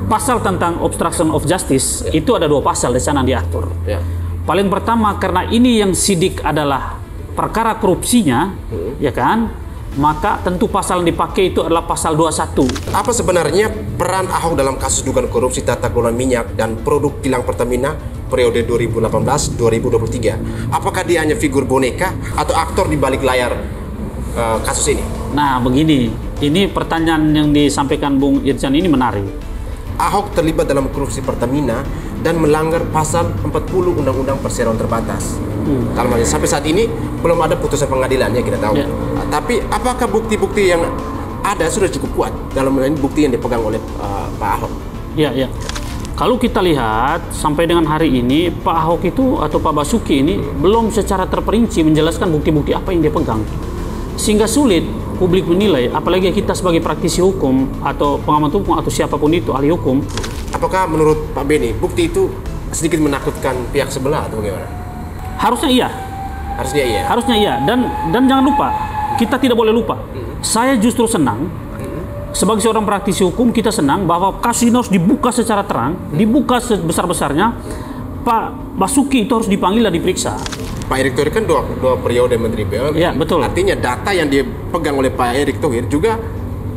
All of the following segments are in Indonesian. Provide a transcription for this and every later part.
pasal tentang obstruction of justice itu ada 2 pasal di sana diatur. Paling pertama karena ini yang sidik adalah perkara korupsinya, ya kan? Maka tentu pasal yang dipakai itu adalah pasal 21. Apa sebenarnya peran Ahok dalam kasus dugaan korupsi tata kelola minyak dan produk kilang Pertamina periode 2018-2023? Apakah dia hanya figur boneka atau aktor di balik layar kasus ini? Nah, begini, ini pertanyaan yang disampaikan Bung Irjan ini menarik. Ahok terlibat dalam korupsi Pertamina dan melanggar pasal 40 Undang-Undang Perseroan Terbatas. Dalam hal ini, sampai saat ini belum ada putusan pengadilannya, kita tahu. Tapi apakah bukti-bukti yang ada sudah cukup kuat dalam hal ini, bukti yang dipegang oleh Pak Ahok? Ya. Kalau kita lihat sampai dengan hari ini Pak Ahok itu atau Pak Basuki ini belum secara terperinci menjelaskan bukti-bukti apa yang dia pegang, sehingga sulit publik menilai, apalagi kita sebagai praktisi hukum atau pengamat hukum atau siapapun itu ahli hukum. Apakah menurut Pak Beni bukti itu sedikit menakutkan pihak sebelah atau bagaimana? Harusnya iya. Harusnya iya. Harusnya iya, dan jangan lupa, kita tidak boleh lupa. Saya justru senang sebagai seorang praktisi hukum, kita senang bahwa kasus ini harus dibuka secara terang, dibuka sebesar-besarnya. Pak Basuki itu harus dipanggil dan diperiksa. Pak Erick Thohir kan dua periode Menteri BUMN. Ya, betul. Artinya data yang dipegang oleh Pak Erick Thohir juga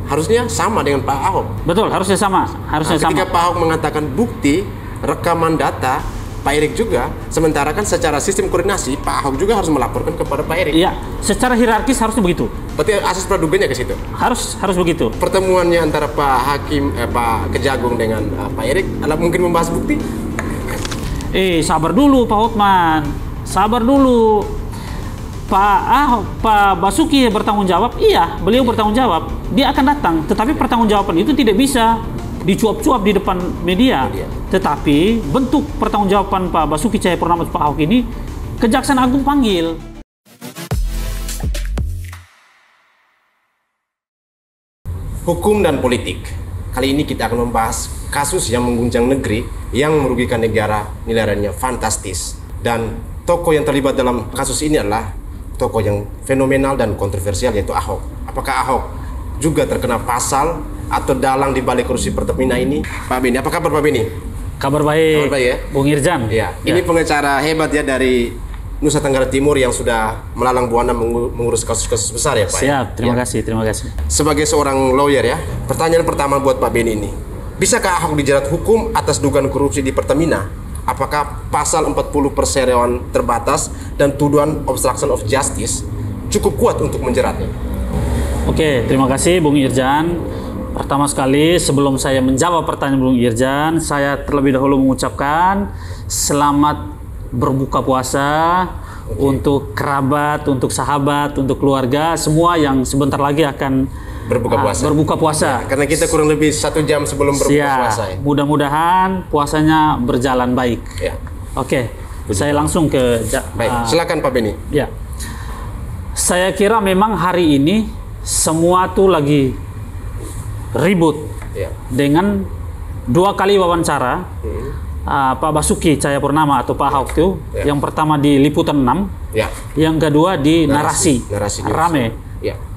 harusnya sama dengan Pak Ahok. Betul, harusnya sama. Ketika Pak Ahok mengatakan bukti rekaman data, Pak Erick juga, sementara kan secara sistem koordinasi Pak Ahok juga harus melaporkan kepada Pak Erick. Iya, secara hierarkis harusnya begitu. Berarti asas praduganya ke situ. Harus begitu. Pertemuannya antara Pak Kejagung dengan Pak Erick adalah mungkin membahas bukti. Sabar dulu Pak Hotman. Sabar dulu. Pak Basuki bertanggung jawab. Iya, beliau bertanggung jawab. Dia akan datang, tetapi pertanggungjawaban itu tidak bisa dicuap-cuap di depan media. Tetapi bentuk pertanggungjawaban Pak Basuki Cahayapurnama Pak Ahok ini Kejaksaan Agung panggil. Hukum dan politik. Kali ini kita akan membahas kasus yang mengguncang negeri, yang merugikan negara, nilainya fantastis. Dan tokoh yang terlibat dalam kasus ini adalah tokoh yang fenomenal dan kontroversial, yaitu Ahok. Apakah Ahok juga terkena pasal atau dalang di balik korupsi Pertamina ini? Pak Beni, apa kabar Pak Beni? Kabar baik. Kabar baik ya? Bung Irjan. Ya. Ini pengacara hebat ya dari Nusa Tenggara Timur yang sudah melalang buana mengurus kasus-kasus besar ya Pak. Siap, terima kasih. Sebagai seorang lawyer ya, pertanyaan pertama buat Pak Beni ini. Bisakah Ahok dijerat hukum atas dugaan korupsi di Pertamina? Apakah pasal 40 Perseroan Terbatas dan tuduhan obstruction of justice cukup kuat untuk menjeratnya? Oke, terima kasih Bung Irjan. Pertama sekali, sebelum saya menjawab pertanyaan Bung Irjan, saya terlebih dahulu mengucapkan selamat berbuka puasa untuk kerabat, untuk sahabat, untuk keluarga, semua yang sebentar lagi akan berbuka puasa. Ya, karena kita kurang lebih 1 jam sebelum berbuka puasa. Ya. Mudah-mudahan puasanya berjalan baik. Ya. Oke, saya langsung ke... Baik, silakan Pak Beni. Ya, saya kira memang hari ini semua tuh lagi ribut dengan 2 kali wawancara. Pak Basuki Cahayapurnama atau Pak Ahok itu, yang pertama di Liputan 6, yang kedua di narasi rame,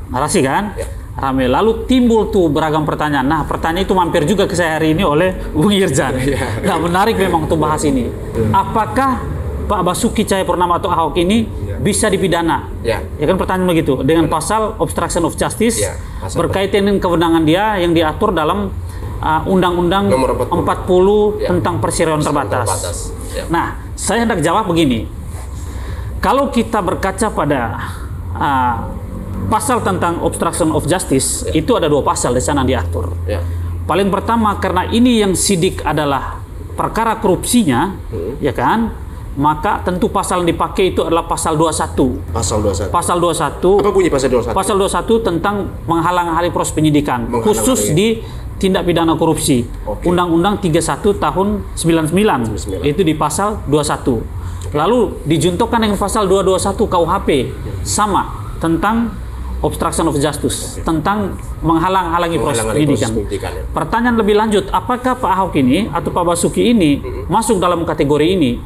narasi kan, rame. Lalu timbul tuh beragam pertanyaan. Nah, pertanyaan itu mampir juga ke saya hari ini oleh Bung Irjan. Nah, menarik memang untuk bahas ini. Apakah Pak Basuki Cahayapurnama atau Ahok ini bisa dipidana? Ya kan pertanyaan begitu, dengan pasal obstruction of justice berkaitan dengan kewenangan dia yang diatur dalam Undang-Undang Nomor 40 tentang Perseroan Terbatas. Nah, saya hendak jawab begini. Kalau kita berkaca pada pasal tentang obstruction of justice, itu ada 2 pasal di sana diatur. Paling pertama karena ini yang sidik adalah perkara korupsinya, ya kan? Maka tentu pasal yang dipakai itu adalah pasal 21. Pasal 21. Apa bunyi pasal 21? Pasal 21 tentang menghalang-halangi proses penyidikan, khusus di tindak pidana korupsi. Undang-Undang 31 tahun 99. Itu di pasal 21. Lalu dijuntukkan dengan pasal 221 KUHP sama tentang obstruction of justice, tentang menghalang-halangi proses penyidikan. Pertanyaan lebih lanjut, apakah Pak Ahok ini atau Pak Basuki ini masuk dalam kategori ini?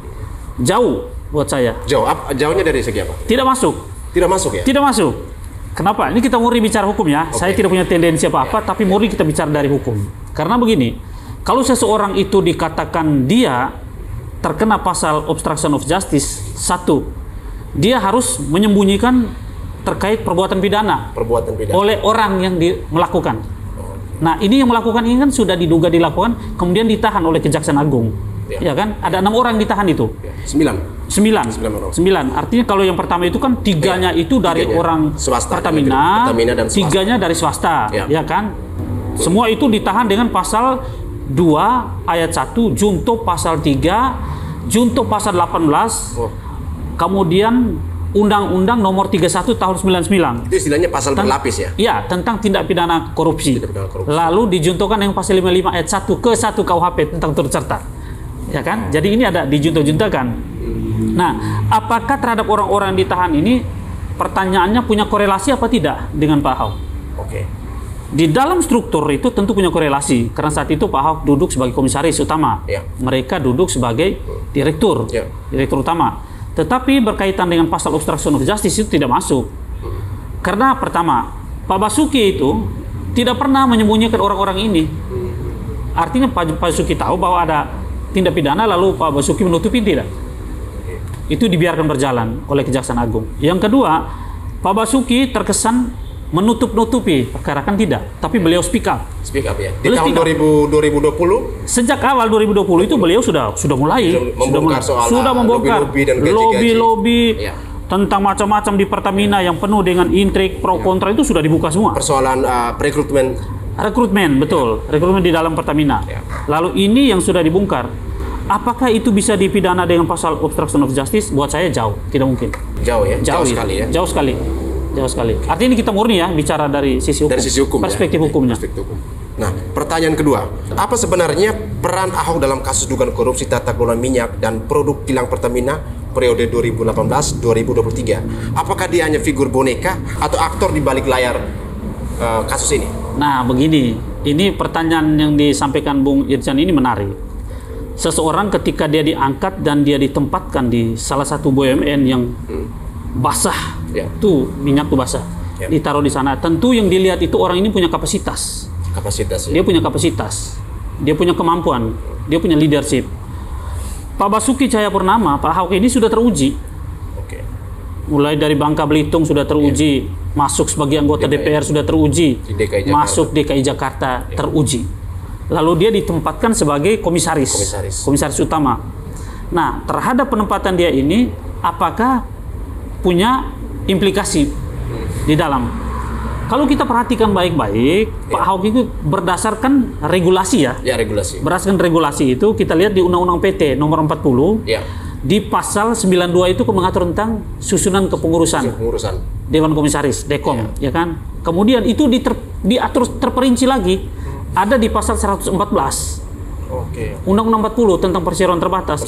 Jauh buat saya. Jauhnya dari segi apa? Tidak masuk. Tidak masuk ya? Tidak masuk. Kenapa? Ini kita murni bicara hukum ya. Saya tidak punya tendensi apa-apa, tapi murni kita bicara dari hukum. Karena begini, Kalau seseorang itu dikatakan dia terkena pasal obstruction of justice, satu, dia harus menyembunyikan terkait perbuatan pidana oleh orang yang melakukan. Nah, ini yang melakukan ini kan sudah diduga dilakukan, kemudian ditahan oleh Kejaksaan Agung. Ya kan? Ada 6 orang ditahan itu. 9. Artinya kalau yang pertama itu kan 3-nya itu dari orang swasta, Pertamina dan swasta. 3-nya dari swasta, ya kan? Semua itu ditahan dengan pasal 2 ayat 1, junto pasal 3, junto pasal 18. Kemudian Undang-Undang Nomor 31 tahun 99. Itu istilahnya pasal berlapis ya? Iya, tentang tindak pidana korupsi. Lalu dijuntokan yang pasal 55 ayat 1 ke 1 KUHP tentang turut serta. Ya kan? Jadi ini ada dijunta-juntakan. Nah, apakah terhadap orang-orang yang ditahan ini pertanyaannya punya korelasi apa tidak dengan Pak Ahok? Oke. Di dalam struktur itu tentu punya korelasi karena saat itu Pak Ahok duduk sebagai komisaris utama. Mereka duduk sebagai direktur utama. Tetapi berkaitan dengan pasal obstruction of justice itu tidak masuk. Karena pertama, Pak Basuki itu tidak pernah menyembunyikan orang-orang ini. Artinya Pak Basuki tahu bahwa ada tindak pidana, lalu Pak Basuki menutupi, tidak. Itu dibiarkan berjalan oleh Kejaksaan Agung. Yang kedua, Pak Basuki terkesan menutup-nutupi perkara, kan tidak. Tapi beliau speak up ya. Di tahun 2020, sejak awal 2020 itu beliau sudah mulai membongkar lobby tentang macam-macam di Pertamina yang penuh dengan intrik pro kontra, itu sudah dibuka semua. Persoalan rekrutmen, betul. Rekrutmen di dalam Pertamina. Lalu ini yang sudah dibongkar. Apakah itu bisa dipidana dengan pasal obstruction of justice? Buat saya jauh, tidak mungkin. Jauh sekali ya. Jauh sekali. Artinya ini kita murni ya bicara dari sisi hukum. Perspektif hukumnya. Nah, pertanyaan kedua, apa sebenarnya peran Ahok dalam kasus dugaan korupsi tata kelola minyak dan produk kilang Pertamina periode 2018-2023? Apakah dia hanya figur boneka atau aktor di balik layar kasus ini? Nah, begini, ini pertanyaan yang disampaikan Bung Irjan ini menarik. Seseorang ketika dia diangkat dan dia ditempatkan di salah satu BUMN yang basah, tuh minyak tuh basah, ditaruh di sana. Tentu yang dilihat itu orang ini punya kapasitas. Dia punya kapasitas, dia punya kemampuan, dia punya leadership. Pak Basuki Cahayapurnama, Pak Ahok ini sudah teruji. Mulai dari Bangka Belitung sudah teruji, masuk sebagai anggota DPR sudah teruji, masuk DKI Jakarta teruji. Lalu dia ditempatkan sebagai komisaris utama. Nah, terhadap penempatan dia ini, apakah punya implikasi di dalam? Kalau kita perhatikan baik-baik, Pak Ahok itu berdasarkan regulasi ya. Regulasi. Berdasarkan regulasi itu kita lihat di Undang-Undang PT Nomor 40. Di pasal 92 itu mengatur tentang susunan kepengurusan. Dewan Komisaris, Dekom, ya kan? Kemudian itu diatur terperinci lagi ada di pasal 114. Undang-Undang 40 tentang perseroan terbatas.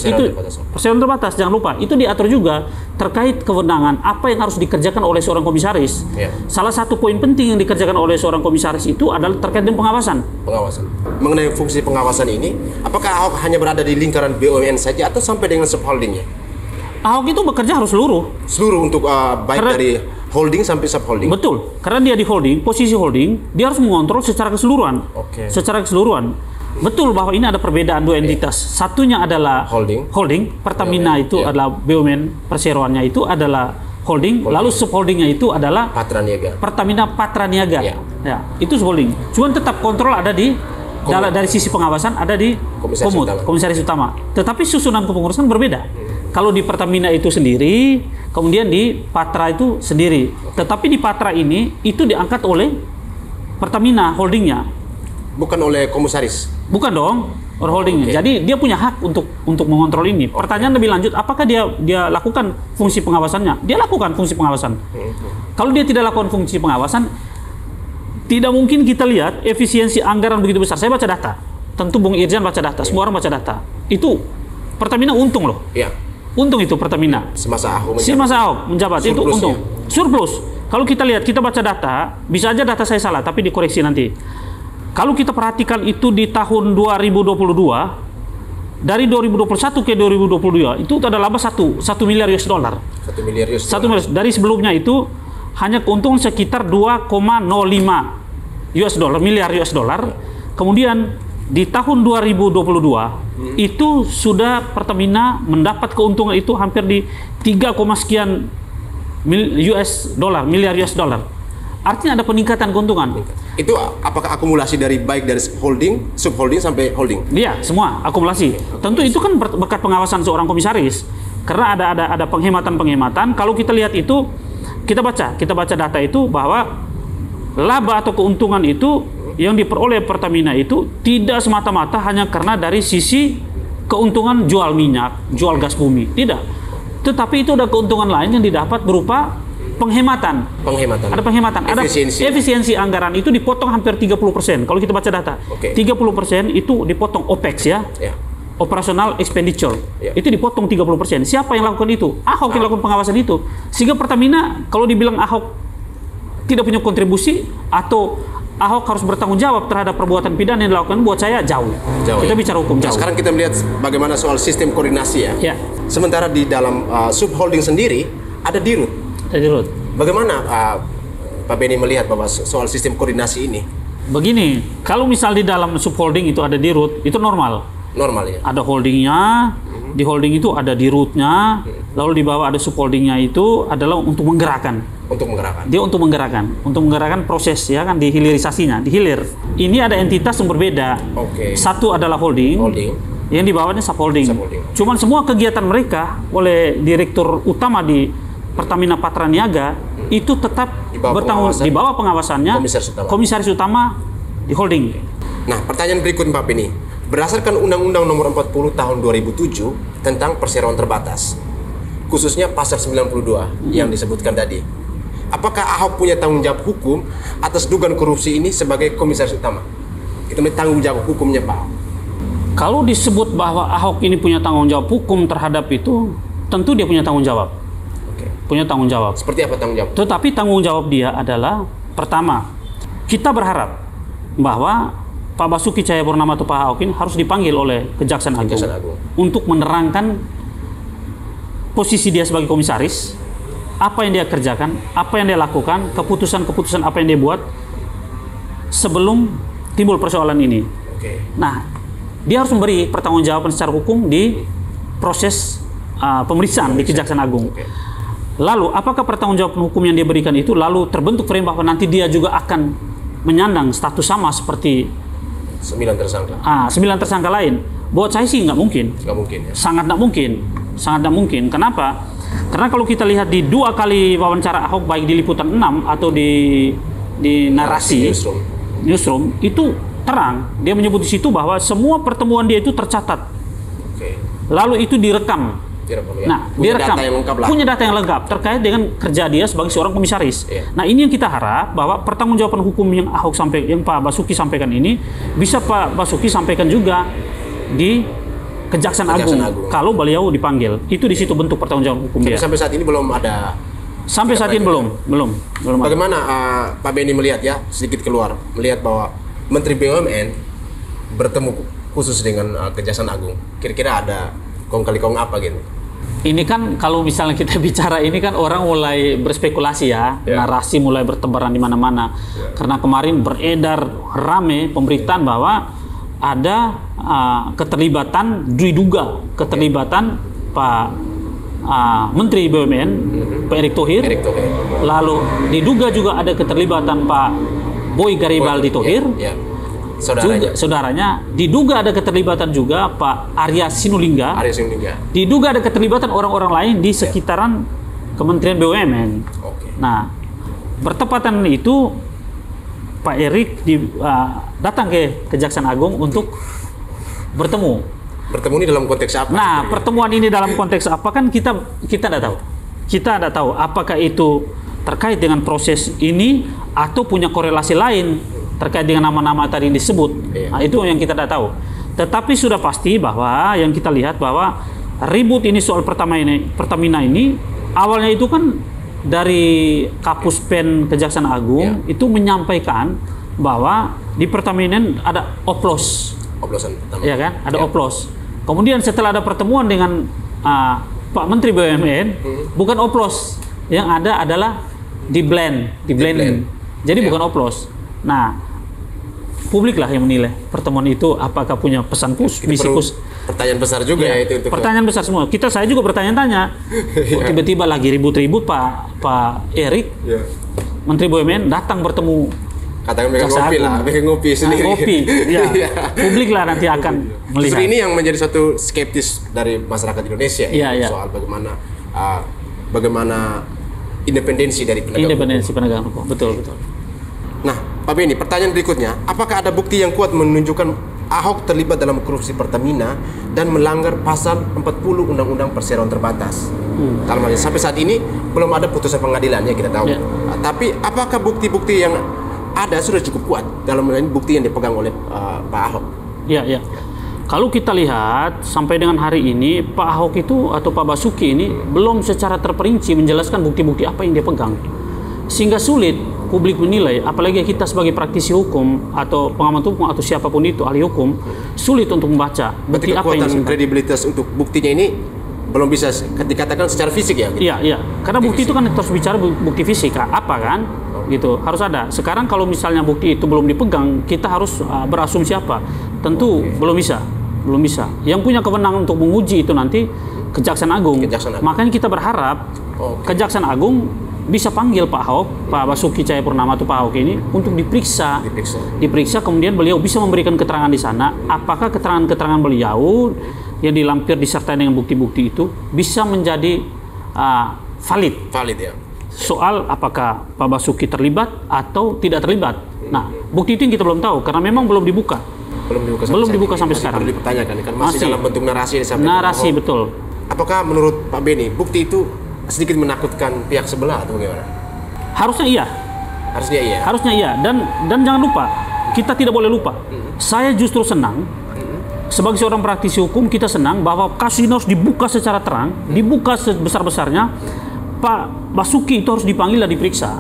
Perseroan terbatas, jangan lupa. Itu diatur juga terkait kewenangan apa yang harus dikerjakan oleh seorang komisaris. Salah satu poin penting yang dikerjakan oleh seorang komisaris itu adalah terkait dengan pengawasan. Mengenai fungsi pengawasan ini, apakah Ahok hanya berada di lingkaran BUMN saja atau sampai dengan subholdingnya? Ahok itu bekerja harus seluruh untuk baik dari holding sampai subholding. Betul, karena dia di holding, posisi holding, dia harus mengontrol secara keseluruhan. Betul bahwa ini ada perbedaan dua entitas. Satunya adalah holding. Pertamina itu adalah BUMN, perseroannya itu adalah holding. Lalu subholdingnya itu adalah Pertamina Patraniaga. Itu subholding. Cuman tetap kontrol ada di dari sisi pengawasan ada di komisaris utama. Tetapi susunan kepengurusan berbeda. Kalau di Pertamina itu sendiri, kemudian di Patra itu sendiri. Tetapi di Patra ini itu diangkat oleh Pertamina holdingnya. Bukan oleh komisaris? Bukan dong, oleh holdingnya. Jadi dia punya hak untuk mengontrol ini. Pertanyaan lebih lanjut, apakah dia lakukan fungsi pengawasannya? Dia lakukan fungsi pengawasan. Kalau dia tidak lakukan fungsi pengawasan, tidak mungkin kita lihat efisiensi anggaran begitu besar. Saya baca data. Tentu Bung Irjan baca data, semua orang baca data. Itu Pertamina untung loh. Untung itu Pertamina. Semasa Ahok menjabat itu untung. Surplus. Kalau kita lihat, kita baca data, bisa aja data saya salah, tapi dikoreksi nanti. Kalau kita perhatikan itu di tahun 2022, dari 2021 ke 2022, itu ada laba 1 miliar US dollar. 1 miliar US dollar. 1 miliar. Dari sebelumnya itu hanya keuntungan sekitar 2,05 miliar US dollar. Kemudian di tahun 2022 itu sudah Pertamina mendapat keuntungan itu hampir di 3, sekian miliar US dollar. Artinya ada peningkatan keuntungan. Itu apakah akumulasi dari baik dari holding, subholding sampai holding? Iya, semua akumulasi. Tentu itu kan berkat pengawasan seorang komisaris. Karena ada penghematan-penghematan. Kalau kita lihat itu, kita baca data itu bahwa laba atau keuntungan itu yang diperoleh Pertamina itu tidak semata-mata hanya karena dari sisi keuntungan jual minyak, jual gas bumi. Tidak. Tetapi itu ada keuntungan lain yang didapat berupa penghematan. Ada penghematan. Efisiensi anggaran itu dipotong hampir 30%. Kalau kita baca data, 30% itu dipotong OPEX ya. Operational expenditure. Itu dipotong 30%. Siapa yang lakukan itu? Ahok yang lakukan pengawasan itu. Sehingga Pertamina kalau dibilang Ahok tidak punya kontribusi atau Ahok harus bertanggung jawab terhadap perbuatan pidana yang dilakukan, buat saya jauh. Kita bicara hukum jauh. Sekarang kita melihat bagaimana soal sistem koordinasi ya. Sementara di dalam subholding sendiri ada dirut. Bagaimana Pak Beni melihat bahwa soal sistem koordinasi ini? Begini, kalau misal di dalam subholding itu ada dirut, itu normal ya. Ada holdingnya, di holding itu ada dirutnya, lalu di bawah ada subholdingnya itu adalah untuk menggerakkan. Dia untuk menggerakkan proses ya kan, dihilirisasinya, dihilir. Ini ada entitas yang berbeda. Satu adalah holding. Yang di bawahnya subholding. Cuman semua kegiatan mereka oleh direktur utama di Pertamina Patraniaga itu tetap di bawah pengawasannya komisaris utama di holding. Nah, pertanyaan berikut Pak Beni. Berdasarkan Undang-Undang Nomor 40 Tahun 2007 tentang perseroan terbatas, khususnya pasal 92 yang disebutkan tadi, apakah Ahok punya tanggung jawab hukum atas dugaan korupsi ini sebagai komisaris utama? Itu tanggung jawab hukumnya Pak Ahok. Kalau disebut bahwa Ahok ini punya tanggung jawab hukum terhadap itu, tentu dia punya tanggung jawab. Punya tanggung jawab. Seperti apa tanggung jawab? Tetapi tanggung jawab dia adalah, pertama, kita berharap bahwa Pak Basuki Cahayapurnama atau Pak Ahok ini harus dipanggil oleh Kejaksaan Agung untuk menerangkan posisi dia sebagai komisaris, apa yang dia kerjakan, apa yang dia lakukan, keputusan-keputusan apa yang dia buat sebelum timbul persoalan ini. Nah, dia harus memberi pertanggungjawaban secara hukum di proses pemeriksaan di Kejaksaan Agung. Lalu, apakah pertanggungjawaban hukum yang dia berikan itu lalu terbentuk frame bahwa nanti dia juga akan menyandang status sama seperti 9 tersangka. 9 tersangka lain. Buat saya sih nggak mungkin. Ya. Sangat nggak mungkin. Kenapa? Karena kalau kita lihat di 2 kali wawancara Ahok, baik di Liputan 6 atau di narasi newsroom, itu terang. Dia menyebut di situ bahwa semua pertemuan dia itu tercatat. Lalu itu direkam. Nah, punya data yang lengkap terkait dengan kerja dia sebagai seorang komisaris. Nah, ini yang kita harap bahwa pertanggungjawaban hukum yang yang Pak Basuki sampaikan ini bisa Pak Basuki sampaikan juga di Kejaksaan Agung kalau beliau dipanggil. Itu di situ bentuk pertanggungjawaban hukum dia. Sampai saat ini belum ada. Sampai saat ini belum. Bagaimana Pak Beni melihat ya, sedikit keluar melihat bahwa Menteri BUMN bertemu khusus dengan Kejaksaan Agung. Kira-kira ada kong kali kong apa gitu? Ini kan kalau misalnya kita bicara ini kan orang mulai berspekulasi ya, narasi mulai bertebaran di mana-mana. Karena kemarin beredar rame pemberitaan bahwa ada diduga keterlibatan Pak Menteri BUMN, Pak Erick Thohir. Lalu diduga juga ada keterlibatan Pak Boy Garibaldi Thohir. Saudaranya diduga ada keterlibatan juga Pak Arya Sinulinga. Diduga ada keterlibatan orang-orang lain di sekitaran Kementerian BUMN. Nah, bertepatan itu Pak Erick datang ke Kejaksaan Agung untuk bertemu. Bertemu ini dalam konteks apa? Nah, pertemuan ini dalam konteks apa kan kita tidak tahu. Kita tidak tahu apakah itu terkait dengan proses ini atau punya korelasi lain terkait dengan nama-nama tadi disebut. Nah, itu yang kita tidak tahu. Tetapi sudah pasti bahwa yang kita lihat bahwa ribut ini soal Pertamina ini awalnya itu kan dari Kapus Pen Kejaksaan Agung itu menyampaikan bahwa di Pertamina ada oplosan pertama. Ya kan? Ada oplos. Kemudian setelah ada pertemuan dengan Pak Menteri BUMN, bukan oplos. Yang ada adalah di blend. Jadi bukan oplos. Nah, publik lah yang menilai pertemuan itu apakah punya pesan misi khusus. Pertanyaan besar juga ya itu. Pertanyaan besar semua. Saya juga bertanya-tanya. Tiba-tiba lagi ribut-ribut Pak Erik, Menteri BUMN datang bertemu. Katakan mereka ngopi lah, mereka ngopi sendiri. Ngopi, ya. Publik lah nanti akan melihat. Justru ini yang menjadi satu skeptis dari masyarakat Indonesia soal bagaimana independensi dari penegakan hukum. Betul. Nah, Pak Beni, pertanyaan berikutnya, apakah ada bukti yang kuat menunjukkan Ahok terlibat dalam korupsi Pertamina dan melanggar pasal 40 Undang-Undang Perseroan Terbatas? Dalam hal ini, sampai saat ini belum ada putusan pengadilannya, kita tahu. Tapi apakah bukti-bukti yang ada sudah cukup kuat dalam hal ini, bukti yang dipegang oleh Pak Ahok? Ya. Kalau kita lihat sampai dengan hari ini Pak Ahok itu atau Pak Basuki ini belum secara terperinci menjelaskan bukti-bukti apa yang dia pegang, sehingga sulit publik menilai, apalagi kita sebagai praktisi hukum atau pengamat hukum atau siapapun itu ahli hukum, sulit untuk membaca bukti apa yang kekuatan kredibilitas untuk buktinya ini belum bisa dikatakan secara fisik ya? Gitu? Iya. Karena bukti itu kan terus bicara bukti fisik, apa kan? Gitu harus ada. Sekarang kalau misalnya bukti itu belum dipegang, kita harus berasumsi apa? Tentu belum bisa. Yang punya kewenangan untuk menguji itu nanti Kejaksaan Agung. Makanya kita berharap Kejaksaan Agung bisa panggil Pak Ahok, Pak Basuki Cahayapurnama atau Pak Ahok ini untuk diperiksa, kemudian beliau bisa memberikan keterangan di sana. Apakah keterangan-keterangan beliau yang dilampir disertai dengan bukti-bukti itu bisa menjadi valid ya. Soal apakah Pak Basuki terlibat atau tidak terlibat. Nah, bukti itu yang kita belum tahu karena memang belum dibuka. Belum dibuka sampai sekarang. Perlu dipertanyakan kan masih dalam bentuk narasi narasi betul. Apakah menurut Pak Beni bukti itu sedikit menakutkan pihak sebelah atau bagaimana? Harusnya iya. Dan jangan lupa, kita tidak boleh lupa. Saya justru senang sebagai seorang praktisi hukum, kita senang bahwa kasus ini harus dibuka secara terang, dibuka sebesar-besarnya. Pak Basuki itu harus dipanggil dan diperiksa.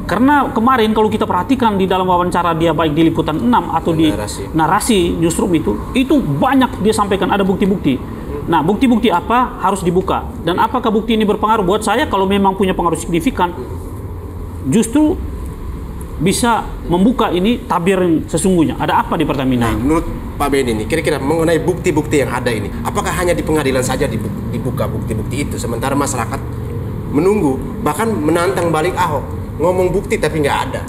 Karena kemarin kalau kita perhatikan di dalam wawancara dia baik di Liputan 6 atau di narasi newsroom itu banyak dia sampaikan ada bukti-bukti. Nah, bukti-bukti apa harus dibuka? Dan apakah bukti ini berpengaruh? Buat saya kalau memang punya pengaruh signifikan, justru bisa membuka ini tabir yang sesungguhnya. Ada apa di Pertamina ini? Menurut Pak Beni ini, kira-kira mengenai bukti-bukti yang ada ini, apakah hanya di pengadilan saja dibuka bukti-bukti itu, sementara masyarakat menunggu, bahkan menantang balik Ahok, ngomong bukti tapi nggak ada.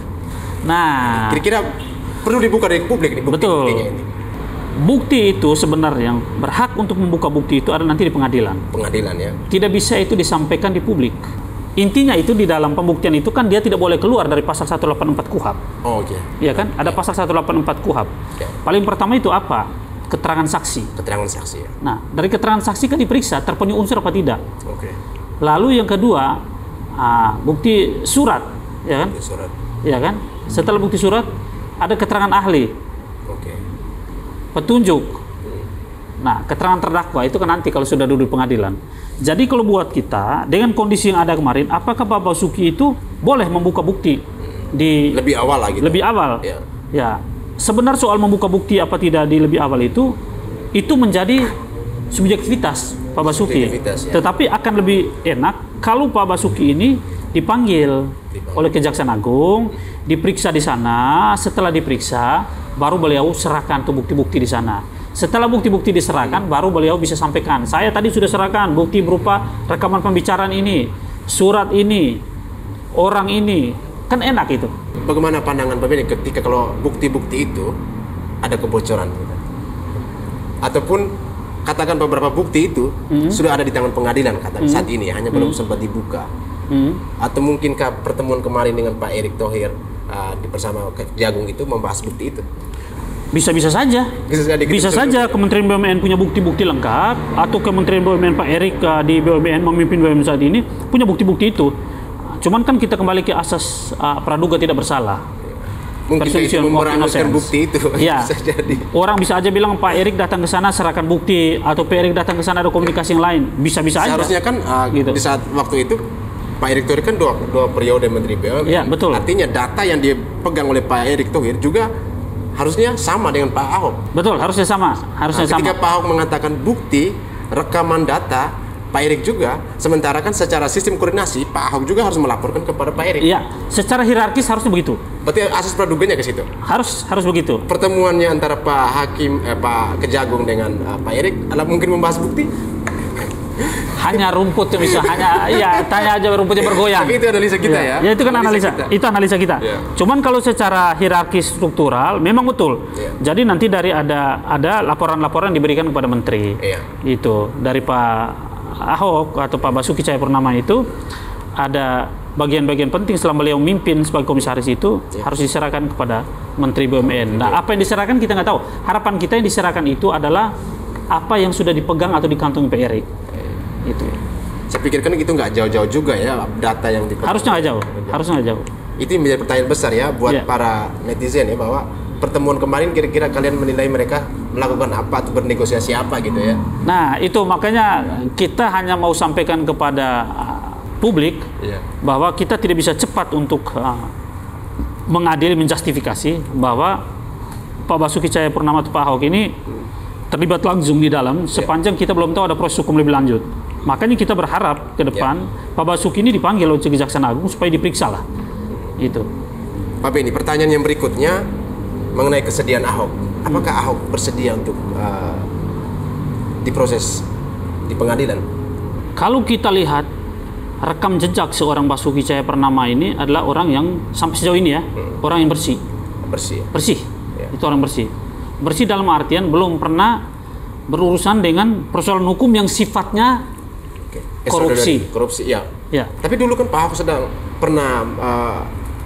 Nah, kira-kira perlu dibuka dari publik nih bukti-buktinya ini. Bukti itu sebenarnya yang berhak untuk membuka bukti itu ada nanti di pengadilan. Pengadilan ya. Tidak bisa itu disampaikan di publik. Intinya itu di dalam pembuktian itu kan dia tidak boleh keluar dari pasal 184 KUHP. Oh oke. Iya kan? Ada pasal 184 KUHP. Paling pertama itu apa? Keterangan saksi. Keterangan saksi ya. Nah, dari keterangan saksi kan diperiksa terpenuhi unsur apa tidak. Oke. Lalu yang kedua, bukti surat, ya kan? Surat. Ya kan? Setelah bukti surat ada keterangan ahli. Petunjuk. Nah, keterangan terdakwa itu kan nanti kalau sudah duduk pengadilan. Jadi kalau buat kita dengan kondisi yang ada kemarin, apakah Pak Basuki itu boleh membuka bukti di lebih awal lagi? Lebih awal. Ya. Sebenarnya soal membuka bukti apa tidak di lebih awal itu menjadi subjektivitas Pak Basuki. Tetapi akan lebih enak kalau Pak Basuki ini dipanggil oleh Kejaksaan Agung, diperiksa di sana. Setelah diperiksa, baru beliau serahkan tuh bukti-bukti di sana. Setelah bukti-bukti diserahkan, baru beliau bisa sampaikan. Saya tadi sudah serahkan bukti berupa rekaman pembicaraan ini, surat ini, orang ini. Kan enak itu. Bagaimana pandangan Pak Beni ketika kalau bukti-bukti itu ada kebocoran? Ataupun katakan beberapa bukti itu sudah ada di tangan pengadilan saat ini, hanya belum sempat dibuka. Atau mungkinkah pertemuan kemarin dengan Pak Erick Thohir bersama Kejagung itu membahas bukti itu? Bisa saja. Bisa saja Kementerian BUMN punya bukti-bukti lengkap, atau Kementerian BUMN Pak Erick di BUMN memimpin BUMN saat ini punya bukti-bukti itu. Cuman kan kita kembali ke asas praduga tidak bersalah. Mungkin itu memeranuskan bukti itu. Ya. Orang bisa aja bilang Pak Erick datang ke sana serahkan bukti, atau Pak Erick datang ke sana ada komunikasi yang lain. Bisa-bisa aja. Seharusnya kan gitu. Di saat waktu itu Pak Erick Thohir kan dua periode Menteri BUMN. Ya, betul. Artinya data yang dipegang oleh Pak Erick Thohir juga harusnya sama dengan Pak Ahok. Betul, harusnya sama. Ketika Pak Ahok mengatakan bukti rekaman data Pak Erik juga, sementara kan secara sistem koordinasi Pak Ahok juga harus melaporkan kepada Pak Erik. Iya, secara hierarkis harusnya begitu. Berarti asas praduganya ke situ. Harus begitu. Pertemuannya antara Pak Kejagung dengan Pak Erik adalah mungkin membahas bukti. Hanya rumput yang bisa, tanya aja rumputnya bergoyang. Tapi itu analisa kita ya. Ya itu kan analisa kita. Ya. Cuman kalau secara hierarkis struktural memang betul. Ya. Jadi nanti dari ada laporan-laporan diberikan kepada menteri. Ya. Itu dari Pak Ahok atau Pak Basuki Cahayapurnama itu ada bagian-bagian penting selama beliau memimpin sebagai komisaris itu harus diserahkan kepada Menteri BUMN. Nah, apa yang diserahkan kita nggak tahu. Harapan kita yang diserahkan itu adalah apa yang sudah dipegang atau dikantongi Pak Erik. Itu. Saya pikirkan itu nggak jauh-jauh juga ya data yang dipegang. Harusnya nggak jauh. Itu yang menjadi pertanyaan besar ya buat para netizen ya, bahwa pertemuan kemarin kira-kira kalian menilai mereka melakukan apa atau bernegosiasi apa gitu ya. Nah itu makanya kita hanya mau sampaikan kepada publik bahwa kita tidak bisa cepat untuk mengadili, menjustifikasi bahwa Pak Basuki Cahayapurnama atau Pak Ahok ini terlibat langsung di dalam sepanjang kita belum tahu ada proses hukum lebih lanjut. Makanya kita berharap ke depan Pak Basuki ini dipanggil oleh Kejaksaan Agung supaya diperiksa lah. Itu. Pak Beni, pertanyaan yang berikutnya mengenai kesediaan Ahok. Apakah Ahok bersedia untuk diproses di pengadilan? Kalau kita lihat rekam jejak seorang Basuki Cahayapurnama ini adalah orang yang sampai sejauh ini orang yang bersih. Bersih. Itu orang bersih. Bersih dalam artian belum pernah berurusan dengan persoalan hukum yang sifatnya korupsi. Ya. Tapi dulu kan Pak Ahok sedang pernah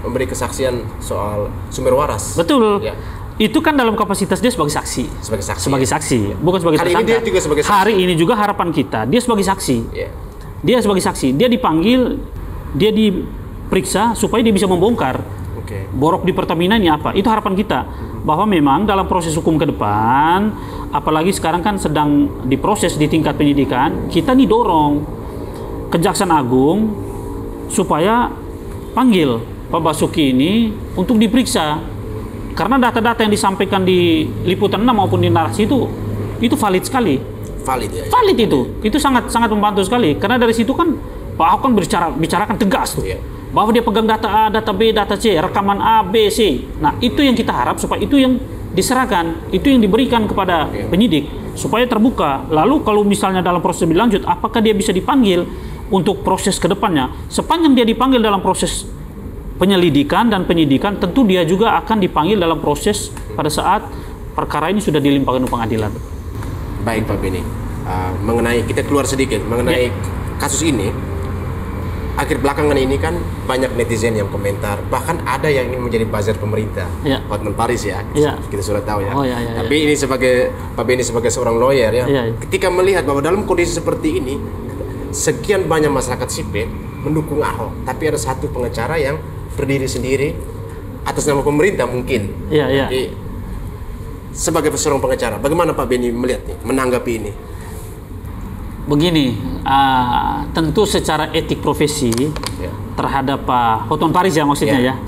memberi kesaksian soal sumber waras. Betul. Ya. Itu kan dalam kapasitas dia sebagai saksi. Sebagai saksi, bukan sebagai tersangka. Hari ini dia juga sebagai saksi. Hari ini juga harapan kita dia sebagai saksi. Dia sebagai saksi. Dia dipanggil, dia diperiksa supaya dia bisa membongkar borok di Pertamina ini apa. Itu harapan kita. Bahwa memang dalam proses hukum ke depan, apalagi sekarang kan sedang diproses di tingkat penyidikan, kita nih dorong Kejaksaan Agung supaya panggil Pak Basuki ini untuk diperiksa. Karena data-data yang disampaikan di Liputan 6 maupun di narasi itu valid sekali. Valid itu sangat membantu sekali. Karena dari situ kan Pak Ahok kan bicarakan tegas tuh. Bahwa dia pegang data A, data B, data C, rekaman A, B, C. Nah, itu yang kita harap supaya itu yang diserahkan, itu yang diberikan kepada penyidik supaya terbuka. Lalu kalau misalnya dalam proses lebih lanjut, apakah dia bisa dipanggil untuk proses ke depannya? Sepanjang dia dipanggil dalam proses penyelidikan dan penyidikan, tentu dia juga akan dipanggil dalam proses pada saat perkara ini sudah dilimpahkan ke pengadilan. Baik Pak Beni, mengenai kita keluar sedikit mengenai kasus ini. Akhir belakangan ini kan banyak netizen yang komentar, bahkan ada yang ingin menjadi buzzer pemerintah, Hotman Paris kita sudah tahu ya. Tapi ini sebagai Pak Beni sebagai seorang lawyer ketika melihat bahwa dalam kondisi seperti ini sekian banyak masyarakat sipil mendukung Ahok, tapi ada satu pengacara yang berdiri sendiri atas nama pemerintah mungkin. Jadi, sebagai seorang pengacara, bagaimana Pak Beni melihat menanggapi ini? Begini, tentu secara etik profesi terhadap Pak Hotman Paris maksudnya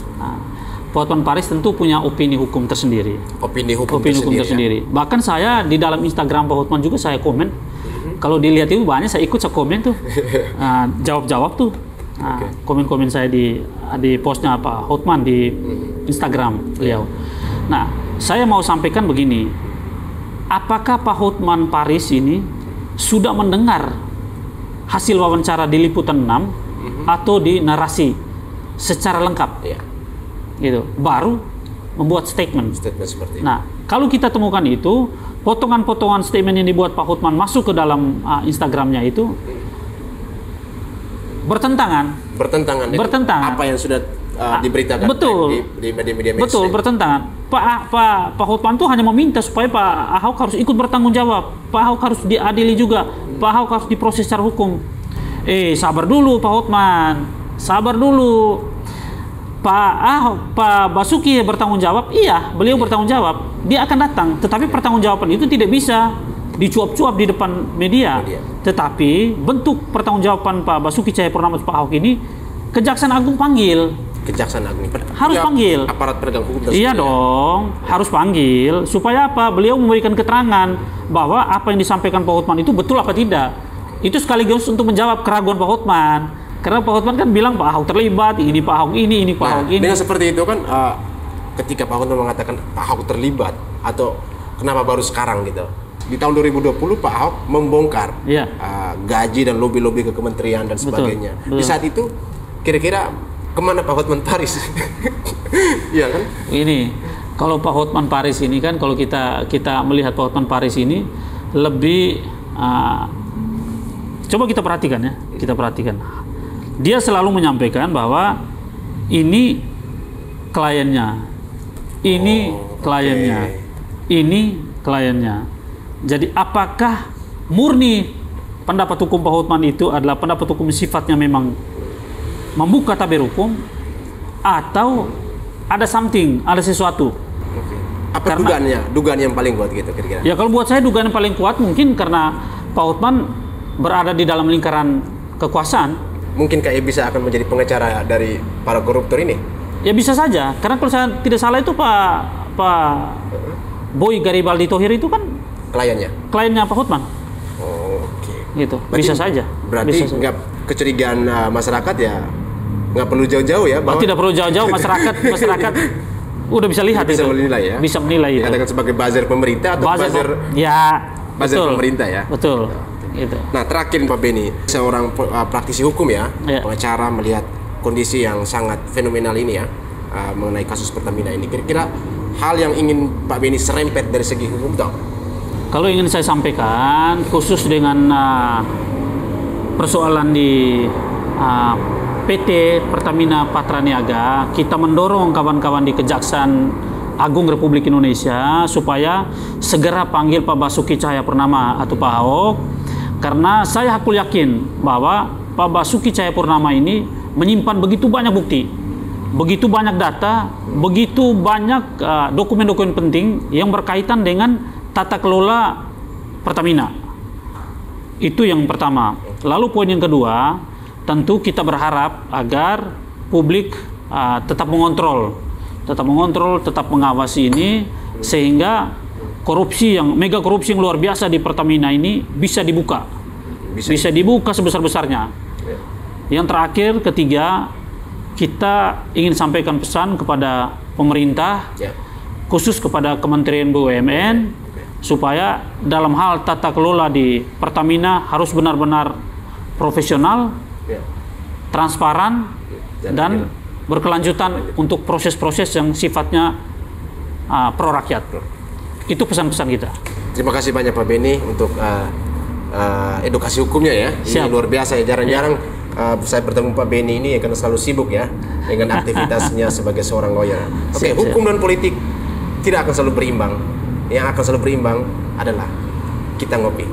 Pak Hotman Paris tentu punya opini hukum tersendiri. Opini hukum tersendiri. Bahkan saya di dalam Instagram Pak Hotman juga saya komen. Kalau dilihat itu banyak saya ikut komen tuh, jawab tuh, komen-komen saya di postnya Pak Hotman di Instagram beliau. Nah, saya mau sampaikan begini, apakah Pak Hotman Paris ini sudah mendengar hasil wawancara di Liputan 6 atau di narasi secara lengkap, gitu, baru membuat statement seperti itu. Nah, kalau kita temukan itu potongan-potongan statement yang dibuat Pak Hotman masuk ke dalam Instagramnya itu bertentangan. Apa yang sudah diberitakan di media-media mainstream. Betul, bertentangan. Pak Hotman tuh hanya meminta supaya Pak Ahok harus ikut bertanggung jawab. Pak Ahok harus diadili juga. Pak Ahok harus diproses secara hukum. Sabar dulu Pak Hotman. Sabar dulu. Pak Basuki bertanggung jawab. Iya, beliau bertanggung jawab. Dia akan datang. Tetapi pertanggungjawaban itu tidak bisa dicuap-cuap di depan media. Tetapi bentuk pertanggungjawaban Pak Basuki Cahayapurnama Pak Ahok ini Kejaksaan Agung panggil. Kejaksaan Agung harus panggil aparat penegak hukum. Iya dong, harus panggil supaya apa? Beliau memberikan keterangan bahwa apa yang disampaikan Pak Hotman itu betul apa tidak. Itu sekaligus untuk menjawab keraguan Pak Hotman. Karena Pak Hotman kan bilang Pak Ahok terlibat, ini Pak Ahok ini Pak Ahok ini. Dengan seperti itu kan, ketika Pak Hotman mengatakan Pak Ahok terlibat, atau kenapa baru sekarang gitu. Di tahun 2020 Pak Ahok membongkar gaji dan lobby-lobby ke kementerian dan sebagainya. Betul. Di saat itu kira-kira kemana Pak Hotman Paris? Iya kan? Ini kalau Pak Hotman Paris ini kan, kalau kita melihat Pak Hotman Paris ini lebih coba kita perhatikan ya, kita perhatikan. Dia selalu menyampaikan bahwa ini kliennya, ini kliennya, ini kliennya. Jadi apakah murni pendapat hukum Pak Hotman itu adalah pendapat hukum sifatnya memang membuka tabir hukum, atau ada something, ada sesuatu? Apa dugaan yang paling kuat gitu kira-kira? Ya kalau buat saya dugaan yang paling kuat mungkin karena Pak Hotman berada di dalam lingkaran kekuasaan. Mungkin kayak bisa akan menjadi pengacara dari para koruptor ini? Ya bisa saja, karena kalau saya tidak salah itu Pak Boy Garibaldi Thohir itu kan kliennya Pak Hotman. Oke. Gitu. Bisa saja. Berarti nggak kecurigaan masyarakat ya, nggak perlu jauh-jauh ya? Bahwa tidak perlu jauh-jauh, masyarakat udah bisa lihat, bisa itu. menilai ya. Bisa menilai itu. Dikatakan sebagai buzzer pemerintah atau buzzer pemerintah ya. Betul. Gitu. Nah terakhir Pak Beni, seorang praktisi hukum ya, pengacara, melihat kondisi yang sangat fenomenal ini ya, mengenai kasus Pertamina ini, kira-kira hal yang ingin Pak Beni serempet dari segi hukum toh? Kalau ingin saya sampaikan khusus dengan persoalan di PT Pertamina Patraniaga, kita mendorong kawan-kawan di Kejaksaan Agung Republik Indonesia supaya segera panggil Pak Basuki Cahayapurnama atau Pak Ahok, karena saya hakul yakin bahwa Pak Basuki Cahayapurnama ini menyimpan begitu banyak bukti, begitu banyak data, begitu banyak dokumen-dokumen penting yang berkaitan dengan tata kelola Pertamina. Itu yang pertama. Lalu poin yang kedua, tentu kita berharap agar publik tetap mengontrol, tetap mengawasi ini, sehingga mega korupsi yang luar biasa di Pertamina ini bisa dibuka, bisa dibuka sebesar-besarnya. Yang terakhir, ketiga, kita ingin sampaikan pesan kepada pemerintah, khusus kepada Kementerian BUMN, supaya dalam hal tata kelola di Pertamina harus benar-benar profesional, transparan, dan berkelanjutan untuk proses-proses yang sifatnya pro rakyat. Itu pesan-pesan kita. Terima kasih banyak Pak Beni untuk edukasi hukumnya ya. Ini luar biasa ya, jarang-jarang saya bertemu Pak Beni ini karena selalu sibuk ya dengan aktivitasnya sebagai seorang lawyer. Oke, hukum dan politik tidak akan selalu berimbang. Yang akan selalu berimbang adalah kita ngopi.